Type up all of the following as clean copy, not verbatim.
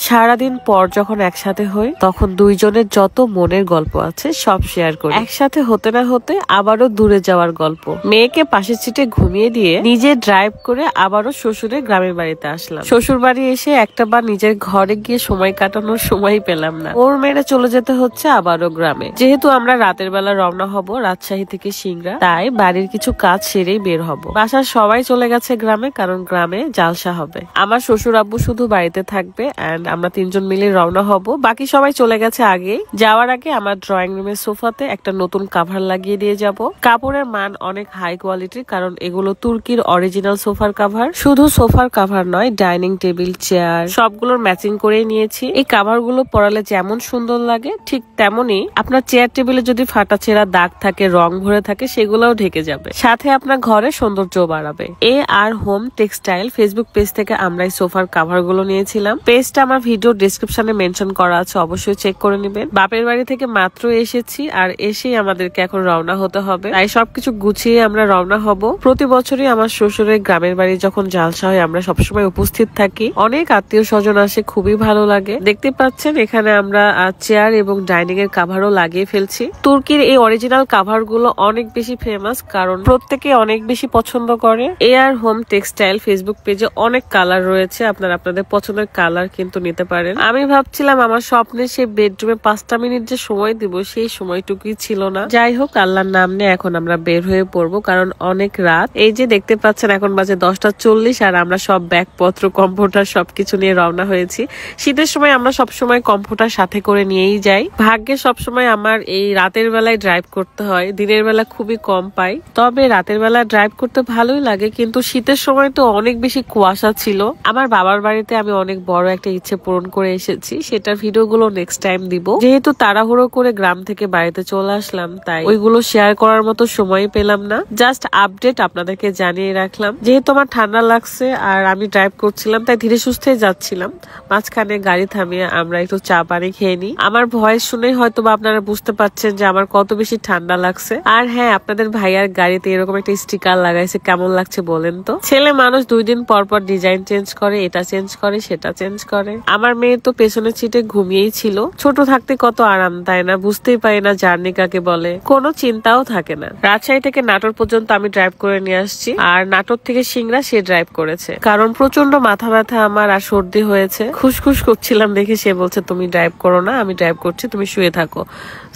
সারাদিন পর যখন একসাথে হই তখন দুইজনের যত মনের গল্প আছে সব শেয়ার করি। একসাথে হতে না হতে আবারও দূরে যাওয়ার গল্প। মেয়েকে পাশের সিটে ঘুমিয়ে দিয়ে নিজে ড্রাইভ করে আবারও শ্বশুরের গ্রামের বাড়িতে আসলাম। শ্বশুর বাড়ি এসে একটা বার নিজের ঘরে গিয়ে সময় কাটানোর সময় পেলাম না। ওর মেয়েরা চলে যেতে হচ্ছে আবারও গ্রামে। যেহেতু আমরা রাতের বেলা রওনা হব রাজশাহী থেকে সিংড়া, তাই বাড়ির কিছু কাজ সেরেই বের হব। বাসার সবাই চলে গেছে গ্রামে, কারণ গ্রামে জালসা হবে। আমার শ্বশুর আব্বু শুধু বাড়িতে থাকবে এন্ড আমরা তিনজন মিলে রওনা হব। বাকি সবাই চলে গেছে আগে। যাওয়ার আগে আমার ড্রয়িং রুমের সোফাতে একটা নতুন কাভার লাগিয়ে দিয়ে যাব। কাপড়ের মান অনেক হাই কোয়ালিটির, কারণ এগুলো তুর্কির অরিজিনাল সোফার কাভার। শুধু সোফার কাভার নয়, ডাইনিং টেবিল, চেয়ার সবগুলোর ম্যাচিং করে নিয়েছি। এই কাভার গুলো পরালে যেমন সুন্দর লাগে ঠিক তেমনি আপনার চেয়ার টেবিলে যদি ফাটা ছেঁড়া দাগ থাকে, রং ভরে থাকে, সেগুলোও ঢেকে যাবে। সাথে আপনার ঘরে সৌন্দর্য বাড়াবে। এ আর হোম টেক্সটাইল ফেসবুক পেজ থেকে আমরা এই সোফার কাভার গুলো নিয়েছিলাম। পেজটা আমার ভিডিও ডেসক্রিপশনে মেনশন করা আছে, অবশ্যই চেক করে নেবেন। বাপের বাড়ি থেকে মাত্র এসেছি, আর এসেই আমাদেরকে এখন রওনা হতে হবে। তাই সবকিছু গুছিয়ে আমরা রওনা হব। প্রতি বছরই আমার শ্বশুরের গ্রামের বাড়ি যখন জালসা হয় আমরা সবসময় উপস্থিত থাকি। অনেক আত্মীয় স্বজন আসে, খুবই ভালো লাগে। দেখতে পাচ্ছেন এখানে আমরা চেয়ার এবং ডাইনিং এর কাভারও লাগিয়ে ফেলছি। তুর্কির এই অরিজিনাল কাভার গুলো অনেক বেশি ফেমাস, কারণ প্রত্যেকে অনেক বেশি পছন্দ করে। এ আর হোম টেক্সটাইল ফেসবুক পেজে অনেক কালার রয়েছে, আপনারা আপনাদের পছন্দের কালার কিন্তু নিতে পারেন। আমি ভাবছিলাম আমার স্বপ্নের সেই বেডরুমে 5টা মিনিট যে সময় দিব সেই সময়টুকুই ছিল না। যাই হোক, আল্লাহর নাম নিয়ে এখন আমরা বের হয়ে পড়বো, কারণ অনেক রাত। এই যে দেখতে পাচ্ছেন এখন বাজে 10টা 40, আর আমরা সব ব্যাগপত্র, কম্পিউটার সবকিছু নিয়ে রওনা হয়েছি। শীতের সময় আমরা সবসময় কম্পিউটার সাথে করে নিয়েই যাই। ভাগ্যে সবসময় আমার এই রাতের বেলায় ড্রাইভ করতে হয়, দিনের বেলা খুবই কম পাই। তবে রাতের বেলা ড্রাইভ করতে ভালোই লাগে, কিন্তু শীতের সময় তো অনেক বেশি কুয়াশা ছিল। আমার বাবার বাড়িতে আমি অনেক বড় একটা ইচ্ছে পূরণ করে এসেছি, সেটার ভিডিওগুলো নেক্সট টাইম দিব। যেহেতু তাড়াহুড়ো করে গ্রাম থেকে বাড়িতে চলে আসলাম, তাই ওইগুলো শেয়ার করার মতো সময় পেলাম না। জাস্ট আপডেট আপনাদেরকে জানিয়ে রাখলাম। যেহেতু আমার ঠান্ডা লাগছে আর আমি ড্রাইভ করছিলাম, তাই ধীরে সুস্থে যাচ্ছিলাম। মাঝখানে গাড়ি থামিয়ে আমরা একটু চা পানি খেয়ে নিই। আমার ভয়েস শুনেই হয়তো বা আপনারা বুঝতে পারছেন যে আমার কত বেশি ঠান্ডা লাগছে। আর হ্যাঁ, আপনাদের ভাইয়ার গাড়িতে এরকম একটা স্টিকার লাগাইছে, কেমন লাগছে বলেন তো? ছেলে মানুষ 2 দিন পর পর ডিজাইন চেঞ্জ করে, এটা চেঞ্জ করে, সেটা চেঞ্জ করে। আমার মেয়ে তো পেছনের সিটে ঘুমিয়েই ছিল। ছোট থাকতে কত আরাম, তাই না? বুঝতেই পারি না জার্নি কাকে বলে, কোনো চিন্তাও থাকে না। রাজশাহী থেকে নাটোর পর্যন্ত আমি ড্রাইভ করে নিয়ে আসছি, আর নাটোর থেকে সিংড়া সে ড্রাইভ করেছে। কারণ প্রচন্ড মাথা ব্যথা আমার আর সর্দি হয়েছে। খুশখুশ করছিলাম দেখে সে বলছে তুমি ড্রাইভ করো না, আমি ড্রাইভ করছি, তুমি শুয়ে থাকো।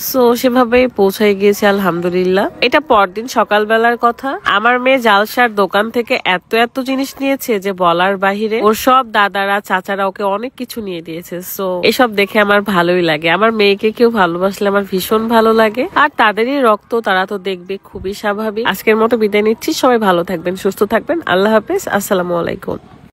সো সেভাবেই পৌঁছাই গিয়েছে আলহামদুলিল্লাহ। এটা পরদিন সকালবেলার কথা। আমার মেয়ে জালসার দোকান থেকে এত এত জিনিস নিয়েছে যে বলার বাহিরে। ওর সব দাদারা চাচারা ওকে অনেক কিছু নিয়ে দিয়েছে। সো এসব দেখে আমার ভালোই লাগে। আমার মেয়েকে কেউ ভালোবাসলে আমার ভীষণ ভালো লাগে। আর তাদেরই রক্ত, তারা তো দেখবে, খুবই স্বাভাবিক। আজকের মতো বিদায় নিচ্ছি। সবাই ভালো থাকবেন, সুস্থ থাকবেন। আল্লাহ হাফেজ, আসসালামু আলাইকুম।